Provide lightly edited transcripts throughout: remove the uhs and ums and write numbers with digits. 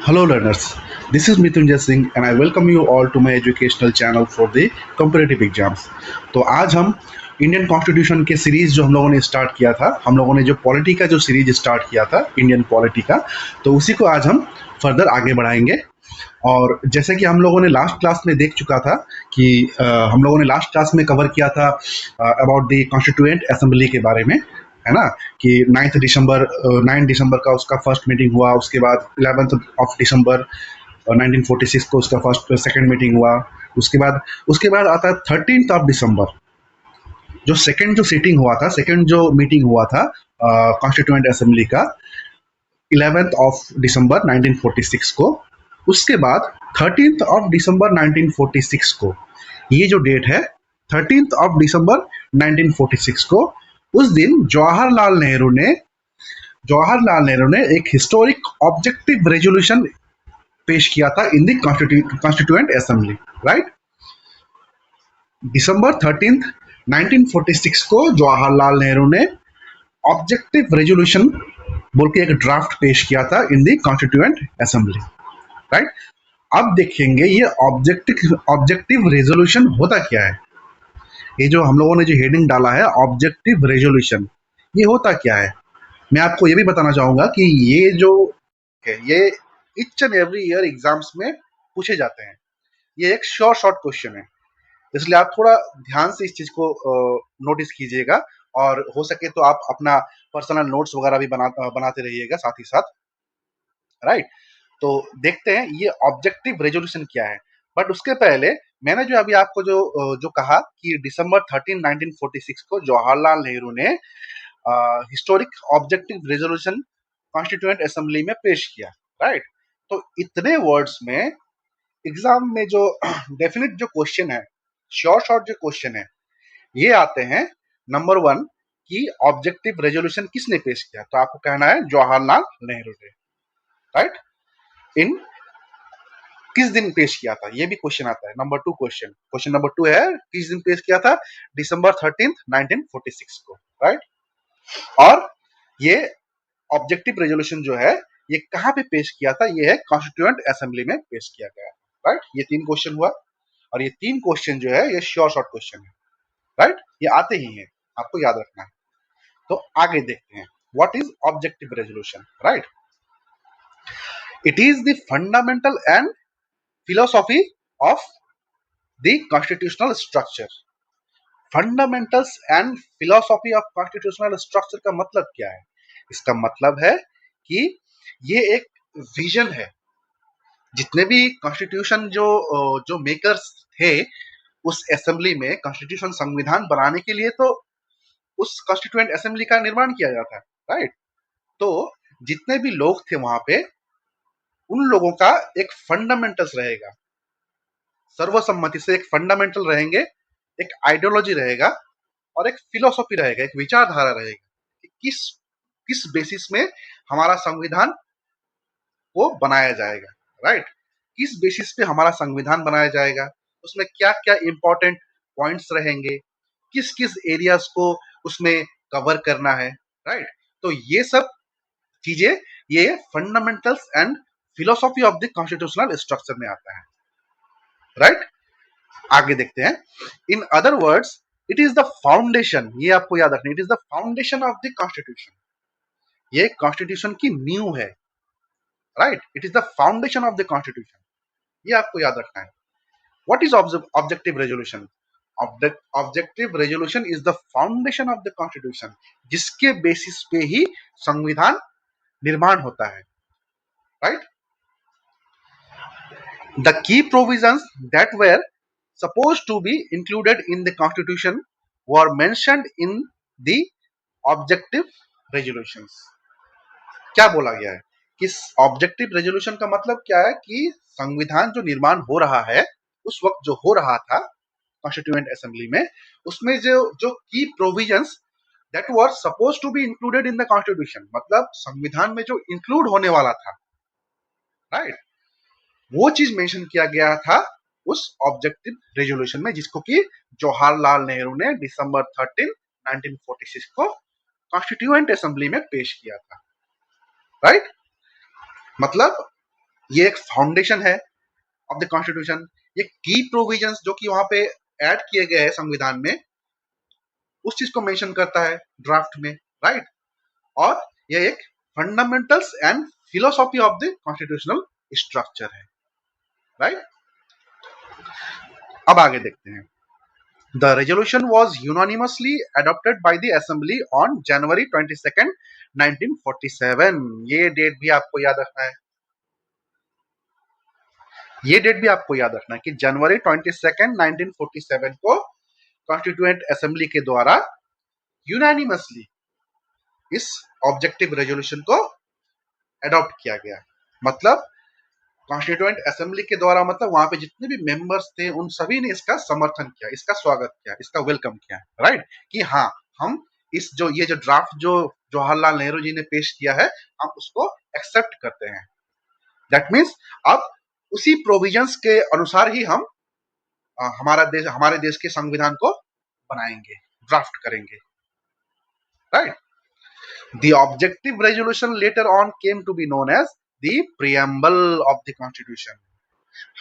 Hello learners, this is Mrityunjay Singh and I welcome you all to my educational channel for the competitive exams. तो आज हम Indian constitution के series जो हम लोगों ने स्टार्ट किया था, हम लोगों ने जो पॉलिटी का जो सीरीज स्टार्ट किया था इंडियन पॉलिटी का, तो उसी को आज हम फर्दर आगे बढ़ाएंगे। और जैसे कि हम लोगों ने लास्ट क्लास में देख चुका था कि हम लोगों ने लास्ट क्लास में कवर किया था अबाउट द कॉन्स्टिट्यूएंट असेंबली के बारे में, है ना, कि 9 दिसंबर का उसका फर्स्ट मीटिंग हुआ, उसके बाद 11 दिसंबर 1946 को उसका सेकंड मीटिंग हुआ, उसके बाद आता है 13 दिसंबर, जो सेकंड जो मीटिंग हुआ था कॉन्स्टिट्यूएंट असेंबली का 11 दिसंबर 1946 को। उसके बाद 13 दिसंबर 1946 को, ये जो डेट है 13 दिसंबर 1946 को, उस दिन जवाहरलाल नेहरू ने एक हिस्टोरिक ऑब्जेक्टिव रेजोल्यूशन पेश किया था in the constituent assembly, right. December 13, 1946 को जवाहरलाल नेहरू ने ऑब्जेक्टिव रेजोल्यूशन बोल के एक ड्राफ्ट पेश किया था in the constituent assembly, right. अब देखेंगे ये ऑब्जेक्टिव रेजोल्यूशन होता क्या है। ये जो हम लोगों ने जो हेडिंग डाला है ऑब्जेक्टिव रेजोल्यूशन, ये होता क्या है। मैं आपको ये भी बताना चाहूंगा कि ये each and every year exams में पूछे जाते हैं। ये एक शॉर्ट क्वेश्चन है, इसलिए आप थोड़ा ध्यान से इस चीज को नोटिस कीजिएगा, और हो सके तो आप अपना पर्सनल नोट्स वगैरह भी बनाते रहिएगा साथ ही साथ, राइट। तो देखते हैं ये ऑब्जेक्टिव रेजोल्यूशन क्या है। बट उसके पहले मैंने जो अभी आपको जो कहा कि December 13, 1946 को जवाहरलाल नेहरू ने historic objective resolution constituent assembly में पेश किया, राइट। तो इतने वर्ड्स में एग्जाम में जो डेफिनेट जो क्वेश्चन है, शॉर्ट जो क्वेश्चन है, ये आते हैं। नंबर 1 कि ऑब्जेक्टिव रेजोल्यूशन किसने पेश किया, तो आपको कहना है जवाहरलाल नेहरू ने, राइट। इन किस दिन पेश किया था, ये भी क्वेश्चन आता है। नंबर 2 क्वेश्चन नंबर 2 है किस दिन पेश किया था, December 13, 1946 को, राइट। और ये ऑब्जेक्टिव रेजोल्यूशन जो है ये कहां पे पेश किया था, ये है कॉन्स्टिट्यूएंट असेंबली में पेश किया गया, राइट। ये 3 क्वेश्चन हुआ, और ये 3 क्वेश्चन जो है ये शॉर्ट क्वेश्चन है, राइट। ये आते ही हैं, आपको याद रखना है। तो आगे देखते हैं what is objective resolution, right. It is the fundamental and philosophy of the constitutional structure. Fundamentals and philosophy of constitutional structure का मतलब क्या है। इसका मतलब है कि ये एक विजन है। जितने भी कॉन्स्टिट्यूशन जो मेकर्स थे उस असेंबली में, कॉन्स्टिट्यूशन संविधान बनाने के लिए तो उस कॉन्स्टिट्यूएंट असेंबली का निर्माण किया जाता है, राइट। तो जितने भी लोग थे वहां पे, उन लोगों का एक फंडामेंटल्स रहेगा, सर्वसम्मति से एक फंडामेंटल रहेंगे, एक आइडियोलॉजी रहेगा, और एक फिलोसॉफी रहेगा, एक विचारधारा रहेगा कि किस किस बेसिस में हमारा संविधान को बनाया जाएगा, राइट। किस बेसिस पे हमारा संविधान बनाया जाएगा, उसमें क्या क्या इंपॉर्टेंट पॉइंट्स रहेंगे, किस किस एरियाज को उसमें कवर करना है, राइट। तो ये सब चीजें ये fundamentals and philosophy of the constitutional structure में आता है, राइट। आगे देखते हैं। In other words it is the foundation, ये आपको याद रखना, it is the foundation of the constitution. ये कॉन्स्टिट्यूशन की नींव है, right. It is the foundation of the constitution, ये आपको याद रखना है। What is objective resolution. Objective resolution is the foundation of the constitution, जिसके बेसिस पे ही संविधान निर्माण होता है, right. The key provisions that were supposed to be included in the constitution were mentioned in the objective resolutions। क्या बोला गया है कि ऑब्जेक्टिव रेजोल्यूशन का मतलब क्या है कि संविधान जो निर्माण हो रहा है उस वक्त जो हो रहा था कॉन्स्टिट्यूएंट असेंबली में, उसमें जो जो key provisions that were suppose to be included in the constitution, मतलब संविधान में जो इंक्लूड होने वाला था, राइट, वो चीज मेंशन किया गया था उस ऑब्जेक्टिव रेजोल्यूशन में, जिसको कि जवाहरलाल नेहरू ने December 13, 1946 को कॉन्स्टिट्यूएंट असेंबली में पेश किया था, राइट। मतलब ये एक फाउंडेशन है ऑफ द कॉन्स्टिट्यूशन। ये की प्रोविजंस जो कि वहां पे ऐड किए गए हैं संविधान में, उस चीज को मेंशन करता है ड्राफ्ट में, राइट। और ये एक fundamentals and philosophy of the constitutional structure है, राइट। अब आगे देखते हैं। The resolution was unanimously adopted by the assembly on January 22 1947। ये डेट भी आपको याद रखना है, ये डेट भी आपको याद रखना है कि जनवरी 22 1947 को कॉन्स्टिट्यूएंट असेंबली के द्वारा यूनानिमसली इस ऑब्जेक्टिव रेजोल्यूशन को अडॉप्ट किया गया। मतलब कॉन्स्टिट्यूएंट असेंबली के द्वारा, मतलब वहां पे जितने भी मेंबर्स थे उन सभी ने इसका समर्थन किया, इसका स्वागत किया, इसका वेलकम किया, राइट। कि हाँ, हम इस जो ये जो ड्राफ्ट जो जवाहरलाल नेहरू जी ने पेश किया है, हम उसको एक्सेप्ट करते हैं। दैट मीन्स अब उसी प्रोविजंस के अनुसार ही हम हमारे देश के संविधान को बनाएंगे, ड्राफ्ट करेंगे, right. The objective resolution later on came to be known as the preamble of the constitution.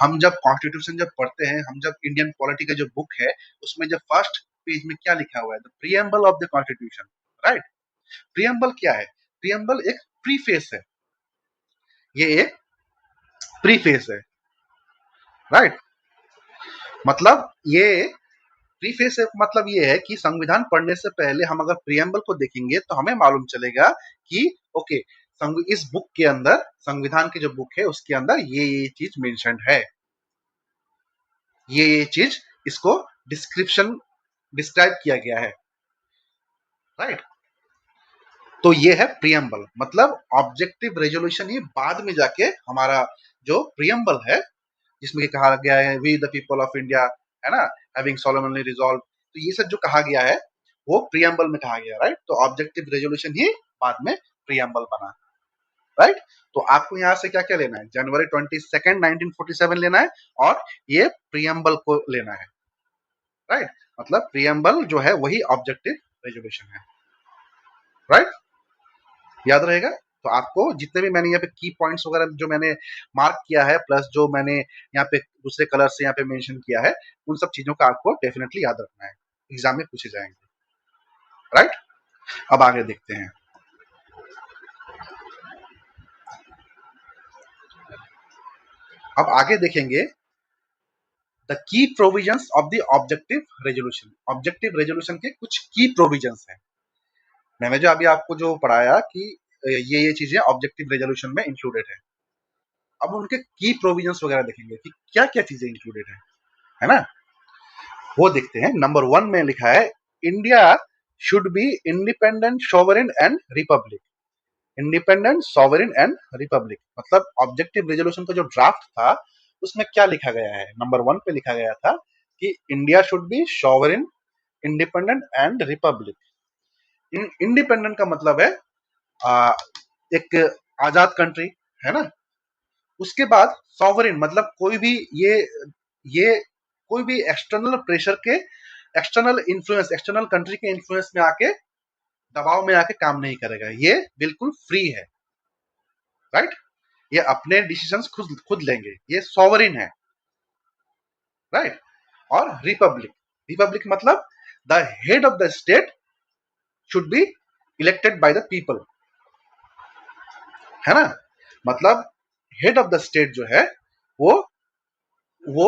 हम जब कॉन्स्टिट्यूशन जब पढ़ते हैं, हम जब इंडियन पॉलिटी का जो बुक है उसमें जब फर्स्ट पेज में क्या लिखा हुआ है, the preamble of the constitution, right. Preamble क्या है? प्रियम्बल एक प्रीफेस है, ये एक प्रीफेस है, राइट। मतलब ये प्रीफेस है, मतलब ये है कि संविधान पढ़ने से पहले हम अगर प्रियम्बल को देखेंगे तो हमें मालूम चलेगा कि ओके, इस बुक के अंदर, संविधान की जो बुक है उसके अंदर ये चीज मेंशन्ड है, ये चीज इसको डिस्क्रिप्शन डिस्क्राइब किया गया है, राइट। तो ये है प्रियम्बल। मतलब ऑब्जेक्टिव रेजोल्यूशन ही बाद में जाके हमारा जो प्रियम्बल है, जिसमें कहा गया है we the people of India, है ना, हैविंग सोलेमनली रिजॉल्व, तो ये सब जो कहा गया है वो प्रियम्बल में कहा गया, राइट। तो ऑब्जेक्टिव रेजोल्यूशन ही बाद में प्रियम्बल बना, राइट। तो आपको यहाँ से क्या क्या लेना है, जनवरी 22 1947 लेना है और ये प्रियम्बल को लेना है, राइट। मतलब प्रियम्बल जो है वही ऑब्जेक्टिव रेजोल्यूशन है, राइट। याद रहेगा। तो आपको जितने भी मैंने यहाँ पे की पॉइंट्स वगैरह जो मैंने मार्क किया है, प्लस जो मैंने यहाँ पे दूसरे कलर से यहाँ पे मेंशन किया है, उन सब चीजों का आपको डेफिनेटली याद रखना है, एग्जाम में पूछे जाएंगे, राइट। अब आगे देखते हैं। अब आगे देखेंगे the key provisions of the objective resolution. Objective resolution के कुछ की प्रोविजंस हैं। मैंने जो अभी आपको जो पढ़ाया कि ये चीजें ऑब्जेक्टिव रेजोल्यूशन में इंक्लूडेड है। अब उनके की प्रोविजंस वगैरह देखेंगे कि क्या क्या चीजें इंक्लूडेड है ना। वो देखते हैं। नंबर 1 में लिखा है India should be independent sovereign and Republic. Independent sovereign and Republic मतलब ऑब्जेक्टिव रेजोल्यूशन का जो ड्राफ्ट था उसमें क्या लिखा गया है, नंबर 1 पे लिखा गया था कि India should be sovereign, independent and Republic. Independent का मतलब है आ, एक आजाद कंट्री, है ना। उसके बाद सॉवरेन मतलब कोई भी ये कोई भी एक्सटर्नल प्रेशर के, एक्सटर्नल इन्फ्लुएंस, एक्सटर्नल कंट्री के इन्फ्लुएंस में आके, दबाव में आके काम नहीं करेगा, ये बिल्कुल फ्री है, राइट। ये अपने डिसीजंस खुद खुद लेंगे, ये सॉवरेन है, राइट। और रिपब्लिक, रिपब्लिक मतलब the head of the state should be elected by the people, है ना। मतलब हेड ऑफ द स्टेट जो है वो वो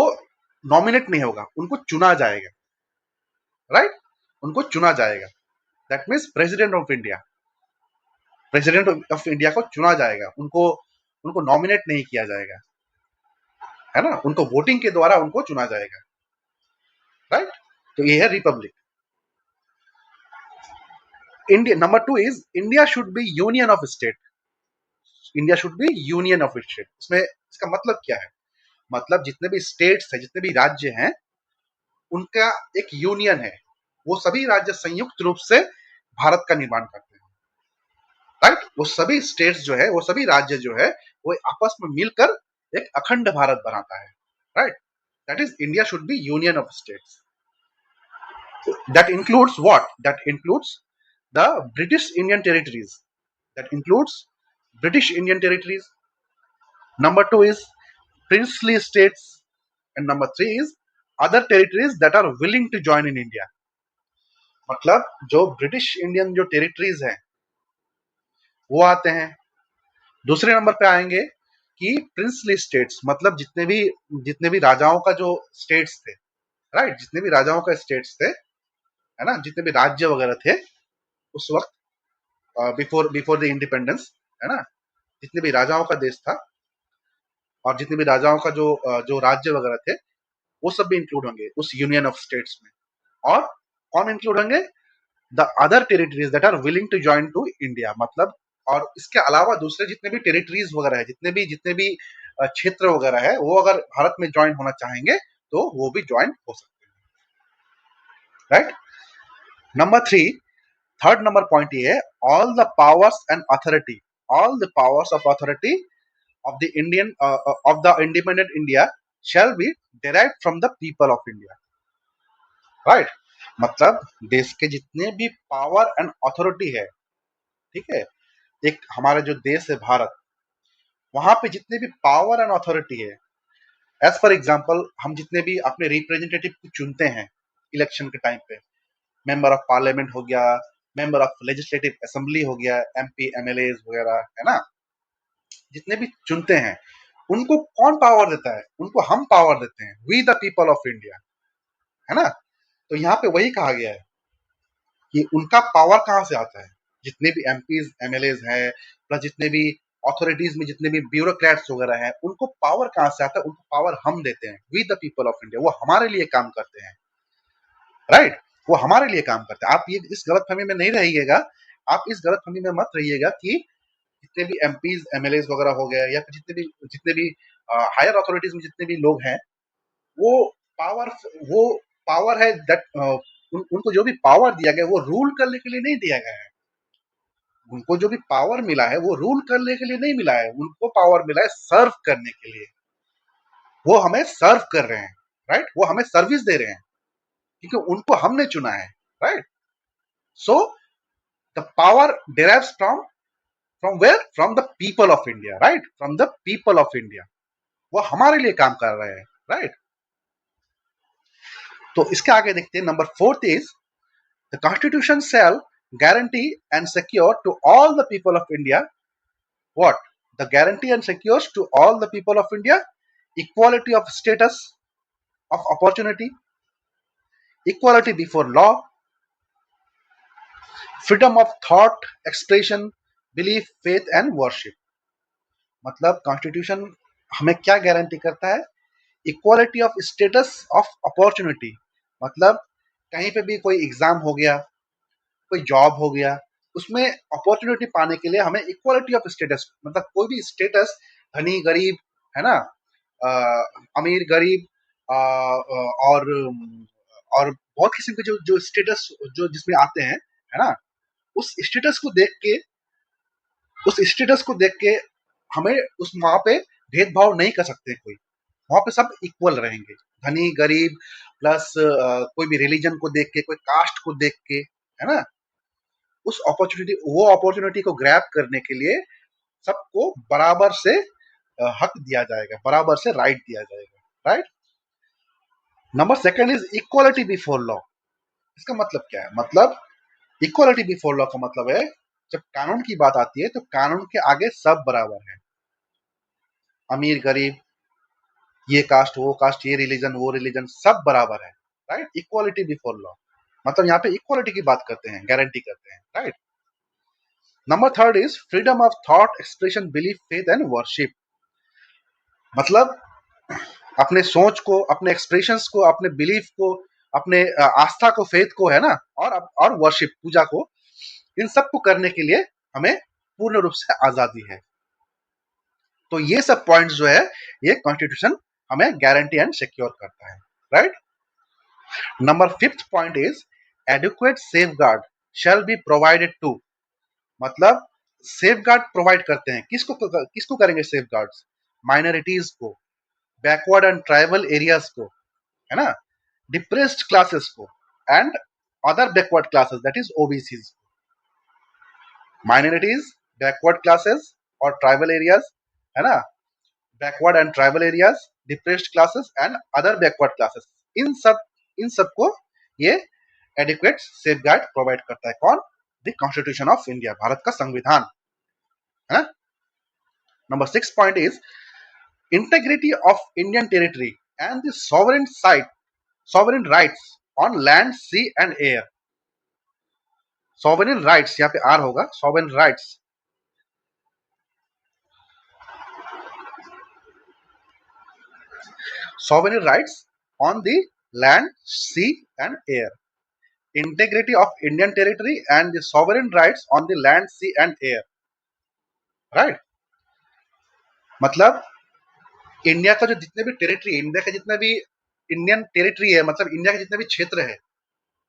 नॉमिनेट नहीं होगा, उनको चुना जाएगा, राइट। उनको चुना जाएगा। That means president of India, president of India को चुना जाएगा, उनको उनको नॉमिनेट नहीं किया जाएगा, है ना। उनको वोटिंग के द्वारा उनको चुना जाएगा, राइट। तो ये है Republic. India number 2 is India should be union of state. India should be union of state. इसमें इसका मतलब क्या है, मतलब जितने भी स्टेट्स है, जितने भी राज्य हैं, उनका एक यूनियन है, वो सभी राज्य संयुक्त रूप से भारत का निर्माण करते हैं, राइट। वो सभी स्टेट्स जो है, वो सभी राज्य जो है, वो आपस में मिलकर एक अखंड भारत बनाता है, right. That is India should be union of states. That includes what? That includes the British Indian territories. That includes British Indian territories, Number two is princely states, and number three is other territories that are willing to join in India. मतलब जो British Indian जो territories हैं वो आते हैं। दूसरे number पे आएंगे कि प्रिंसली स्टेट्स, मतलब जितने भी राजाओं का जो स्टेट्स थे, राइट, जितने भी राजाओं का स्टेट्स थे, है ना, जितने भी राज्य वगैरह थे उस वक्त, बिफोर बिफोर द इंडिपेंडेंस, है ना, जितने भी राजाओं का देश था और जितने भी राजाओं का जो राज्य वगैरह थे वो सब भी इंक्लूड होंगे उस यूनियन ऑफ स्टेट्स में। और कौन इंक्लूड होंगे? The other territories that are willing to join to India, मतलब और इसके अलावा दूसरे जितने भी टेरिटरीज वगैरह है, जितने भी क्षेत्र वगैरह है, वो अगर भारत में ज्वाइन होना चाहेंगे तो वो भी ज्वाइन हो सकते हैं, right. Number three, third number point ये है, all the powers and authority, all the powers of authority of the Indian of the independent India shall be derived from the people of India, right? मतलब देश के जितने भी power and authority है, ठीक है, एक हमारा जो देश है भारत, वहां पे जितने भी पावर एंड अथॉरिटी है, एज फॉर एग्जांपल हम जितने भी अपने रिप्रेजेंटेटिव को चुनते हैं इलेक्शन के टाइम पे, मेंबर ऑफ पार्लियामेंट हो गया, मेंबर ऑफ लेजिस्लेटिव असेंबली हो गया, एमपी एमएलए वगैरह, है ना, जितने भी चुनते हैं उनको कौन पावर देता है? उनको हम पावर देते हैं, we the people of India, है ना। तो यहाँ पे वही कहा गया है कि उनका पावर कहाँ से आता है, जितने भी एमपीज एमएलए हैं, प्लस जितने भी अथॉरिटीज में जितने भी ब्यूरोक्रेट्स वगैरह हैं, उनको पावर कहाँ से आता है? उनको पावर हम देते हैं, we the people of India, वो हमारे लिए काम करते हैं, राइट, वो हमारे लिए काम करते हैं। आप ये इस गलतफहमी में नहीं रहिएगा, आप इस गलतफहमी में मत रहिएगा कि जितने भी एमपीज एमएलए वगैरह हो गए या फिर जितने भी हायर अथॉरिटीज में जितने भी लोग हैं, वो पावर वो पावर है दैट उनको जो भी पावर दिया गया वो रूल करने के लिए नहीं दिया गया है। उनको जो भी पावर मिला है वो रूल करने के लिए नहीं मिला है, उनको पावर मिला है सर्व करने के लिए। वो हमें सर्व कर रहे हैं, राइट, वो हमें सर्विस दे रहे हैं क्योंकि उनको हमने चुना है, right. So the power derives from where? From the people of India, right, from the people of India. वो हमारे लिए काम कर रहे हैं, राइट। तो इसके आगे देखते हैं, number fourth is the constitution shall guarantee and secure to all the people of India what? The guarantee and secures to all the people of India equality of status, of opportunity, equality before law, freedom of thought, expression, belief, faith and worship। मतलब constitution हमें क्या guarantee करता है? Equality of status, of opportunity, मतलब कहीं पे भी कोई एग्जाम हो गया, कोई जॉब हो गया, उसमें अपॉर्चुनिटी पाने के लिए हमें इक्वालिटी ऑफ स्टेटस, मतलब कोई भी स्टेटस, धनी गरीब, है ना, अमीर गरीब, और बहुत किस्म के जो स्टेटस जो जिसमें आते हैं, है ना, उस स्टेटस को देख के उस स्टेटस को देख के हमें उस वहां पे भेदभाव नहीं कर सकते कोई, वहां पे सब इक्वल रहेंगे, धनी गरीब, प्लस कोई भी रिलीजन को देख के, कोई कास्ट को देख के, है ना, वो अपॉर्चुनिटी को ग्रैब करने के लिए सबको बराबर से हक दिया जाएगा, बराबर से राइट दिया जाएगा, right. Number second is equality before law. इसका मतलब क्या है? मतलब इक्वालिटी बिफोर लॉ का मतलब है जब कानून की बात आती है तो कानून के आगे सब बराबर है, अमीर गरीब, ये कास्ट वो कास्ट, ये रिलीजन वो रिलीजन, सब बराबर है, राइट। इक्वालिटी बिफोर लॉ मतलब यहाँ पे इक्वालिटी की बात करते हैं, गारंटी करते हैं, right. Number third is freedom of thought, expression, belief, faith and worship. मतलब अपने सोच को, अपने एक्सप्रेशंस को, अपने बिलीफ को, अपने आस्था को, फेथ को, है ना, और वर्शिप, पूजा को, इन सब को करने के लिए हमें पूर्ण रूप से आजादी है। तो ये सब पॉइंट्स जो है ये कॉन्स्टिट्यूशन हमें गारंटी एंड सिक्योर करता है, right. Number fifth point is adequate safeguard shall be provided to. मतलब सेफगार्ड प्रोवाइड करते हैं, किसको करेंगे सेफगार्ड्स? माइनॉरिटीज को, बैकवर्ड एंड ट्राइबल एरियाज को, है ना, डिप्रेस्ड क्लासेस को, and other backward classes that is OBCs. Minorities, backward classes और ट्राइबल एरियाज, है ना, backward and tribal areas, depressed classes and other backward classes, इन सबको ये एडिक्वेट सेफगार्ड प्रोवाइड करता है। कौन? The constitution of India, Bharat का संविधान, है ना। Number 6 point is integrity of Indian territory and the sovereign rights on land, sea and air. sovereign rights, यहाँ पे आर होगा, sovereign rights on the land, sea and air. Integrity of Indian territory and the sovereign rights on the land, sea and air. Right? मतलब India का जो जितने भी territory, India का जितना भी इंडियन टेरिटरी है, मतलब इंडिया के जितने भी क्षेत्र है,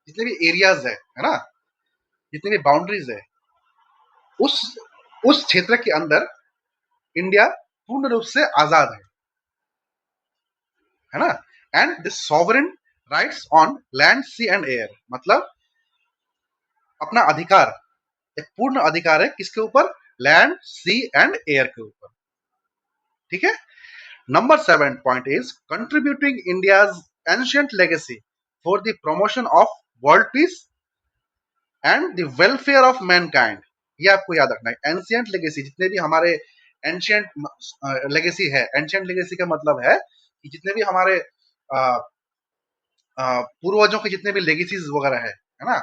जितने भी एरियाज है ना, जितने भी बाउंड्रीज है, उस क्षेत्र के अंदर इंडिया पूर्ण रूप से आजाद है ना। And the sovereign rights on land, sea and air, मतलब अपना अधिकार, एक पूर्ण अधिकार है किसके ऊपर? लैंड, सी एंड एयर के ऊपर। ठीक है। Number 7 point is contributing India's ancient legacy for the promotion of world peace and the welfare of Mankind. ये आपको याद रखना है। एंशिएंट लेगेसी, जितने भी हमारे एंशिएंट लेगेसी है, एंशिएंट लेगेसी का मतलब है कि जितने भी हमारे पूर्वजों के जितने भी लेगेसीज वगैरह है ना,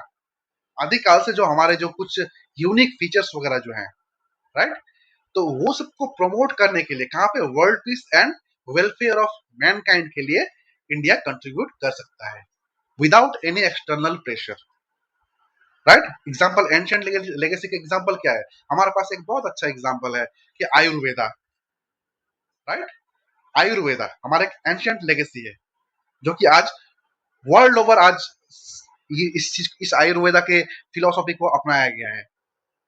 आदिकाल से जो हमारे जो कुछ यूनिक फीचर्स वगैरह जो हैं, राइट, तो वो सबको प्रमोट करने के लिए कहां पे? World peace and welfare of Mankind के लिए इंडिया कंट्रीब्यूट कर सकता है without any external pressure. Right. Example ancient legacy का एग्जांपल क्या है? हमारे पास एक बहुत अच्छा एग्जांपल है कि आयुर्वेदा। राइट। आयुर्वेदा हमारा एक एंशिएंट लेगेसी है, जो कि आज वर्ल्ड ओवर आज ये इस आयुर्वेदा के फिलोसॉफी को अपनाया गया है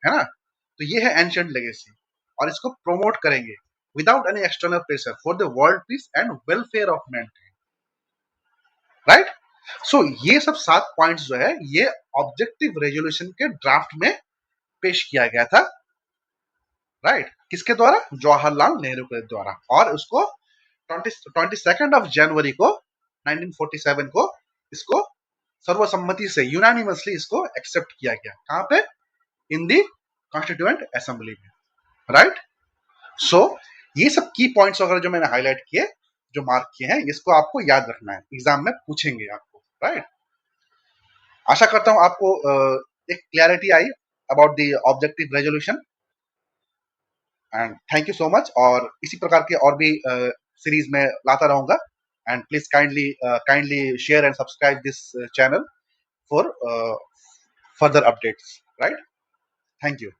ना। तो ये है एंशिएंट लेगेसी, और इसको प्रमोट करेंगे without any external pressure for the world peace and welfare of mankind. Right. So ये सब 7 पॉइंट्स जो है ये ऑब्जेक्टिव रेजोल्यूशन के ड्राफ्ट में पेश किया गया था। राइट। किसके द्वारा? जवाहरलाल नेहरू के द्वारा। और उसको 22 जनवरी को 1947 को इसको सर्वसम्मति से, यूनानिमसली इसको एक्सेप्ट किया गया। कहां पे? इन दी कॉन्स्टिट्यूएंट असेंबली में। राइट। सो ये सब की पॉइंट्स वगैरह जो मैंने हाईलाइट किए, जो मार्क किए हैं, इसको आपको याद रखना है, एग्जाम में पूछेंगे आपको। राइट। आशा करता हूं आपको एक clarity I about the objective resolution, and thank you so much. और इसी प्रकार के और भी सीरीज में लाता रहूंगा, and please kindly share and subscribe this channel for further updates. Right. Thank you.